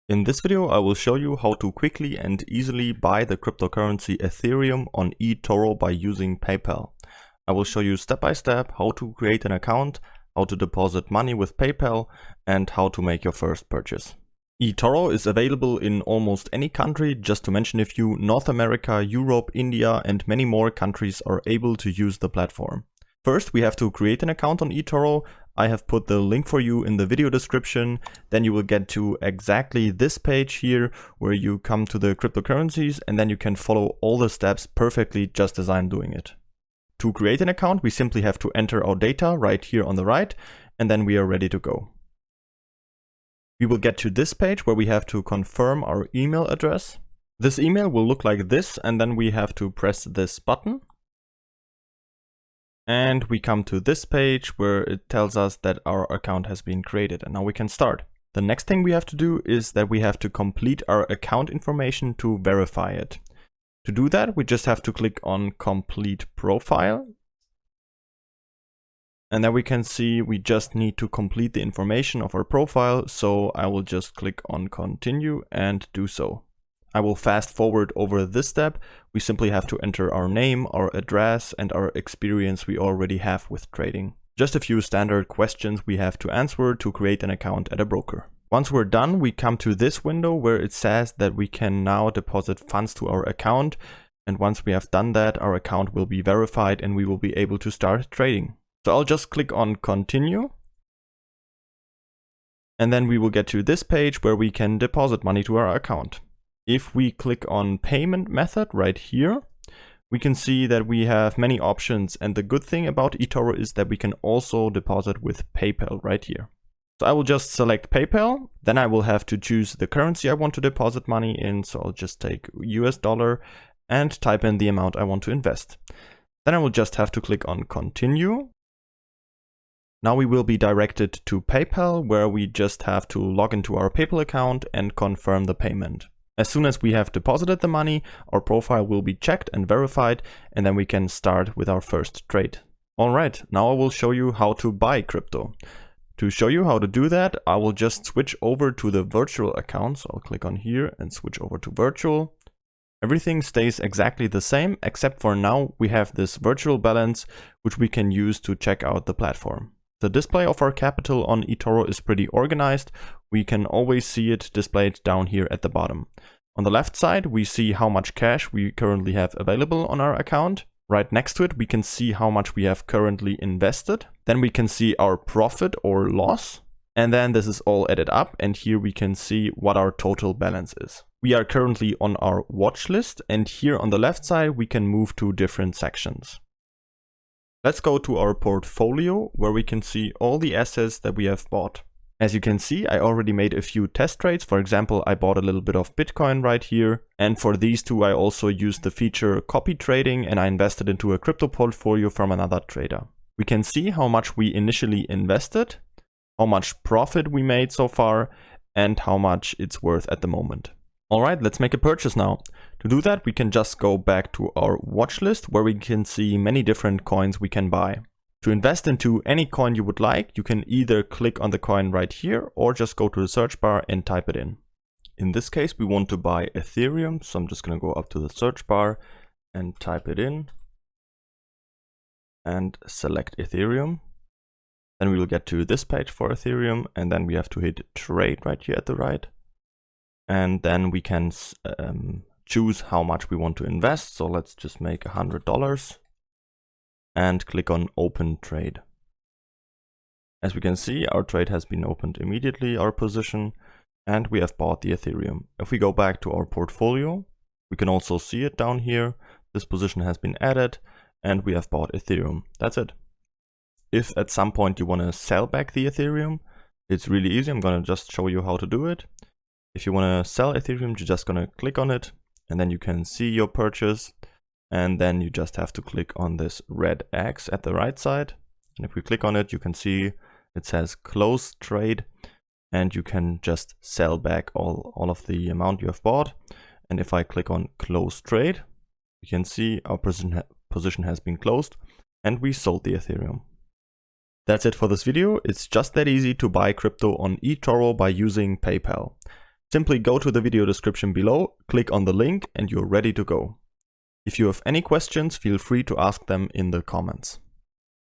In this video, I will show you how to quickly and easily buy the cryptocurrency Ethereum on eToro by using PayPal. I will show you step by step how to create an account, how to deposit money with PayPal, and how to make your first purchase. eToro is available in almost any country. Just to mention a few: North America, Europe, India, and many more countries are able to use the platform. First, we have to create an account on eToro. I have put the link for you in the video description. Then you will get to exactly this page here where you come to the cryptocurrencies, and then you can follow all the steps perfectly just as I'm doing it. To create an account, we simply have to enter our data right here on the right, and then we are ready to go. We will get to this page where we have to confirm our email address. This email will look like this, and then we have to press this button. And we come to this page where it tells us that our account has been created, and now we can start. The next thing we have to do is that we have to complete our account information to verify it. To do that, we just have to click on Complete Profile. And then we can see we just need to complete the information of our profile, so I will just click on Continue and do so. I will fast forward over this step. We simply have to enter our name, our address, and our experience we already have with trading. Just a few standard questions we have to answer to create an account at a broker. Once we're done, we come to this window where it says that we can now deposit funds to our account. And once we have done that, our account will be verified and we will be able to start trading. So I'll just click on Continue. And then we will get to this page where we can deposit money to our account. If we click on Payment Method right here, we can see that we have many options. And the good thing about eToro is that we can also deposit with PayPal right here. So I will just select PayPal. Then I will have to choose the currency I want to deposit money in. So I'll just take US dollar and type in the amount I want to invest. Then I will just have to click on Continue. Now we will be directed to PayPal, where we just have to log into our PayPal account and confirm the payment. As soon as we have deposited the money, our profile will be checked and verified, and then we can start with our first trade. Alright, now I will show you how to buy crypto. To show you how to do that, I will just switch over to the virtual account. So I'll click on here and switch over to virtual. Everything stays exactly the same, except for now we have this virtual balance, which we can use to check out the platform. The display of our capital on eToro is pretty organized. We can always see it displayed down here at the bottom. On the left side, we see how much cash we currently have available on our account. Right next to it, we can see how much we have currently invested. Then we can see our profit or loss. And then this is all added up, and here we can see what our total balance is. We are currently on our watch list, and here on the left side, we can move to different sections. Let's go to our portfolio, where we can see all the assets that we have bought. As you can see, I already made a few test trades. For example, I bought a little bit of Bitcoin right here. And for these two, I also used the feature copy trading, and I invested into a crypto portfolio from another trader. We can see how much we initially invested, how much profit we made so far, and how much it's worth at the moment. Alright, let's make a purchase now. To do that, we can just go back to our watch list where we can see many different coins we can buy. To invest into any coin you would like, you can either click on the coin right here or just go to the search bar and type it in. In this case, we want to buy Ethereum, so I'm just going to go up to the search bar and type it in and select Ethereum. Then we will get to this page for Ethereum, and then we have to hit trade right here at the right. And then we can choose how much we want to invest. So let's just make $100 and click on Open Trade. As we can see, our trade has been opened immediately, our position, and we have bought the Ethereum. If we go back to our portfolio, we can also see it down here. This position has been added and we have bought Ethereum. That's it. If at some point you want to sell back the Ethereum, it's really easy. I'm going to just show you how to do it. If you want to sell Ethereum, you're just going to click on it, and then you can see your purchase. And then you just have to click on this red X at the right side. And if we click on it, you can see it says close trade, and you can just sell back all of the amount you have bought. And if I click on close trade, you can see our position has been closed and we sold the Ethereum. That's it for this video. It's just that easy to buy crypto on eToro by using PayPal. Simply go to the video description below, click on the link, and you're ready to go. If you have any questions, feel free to ask them in the comments.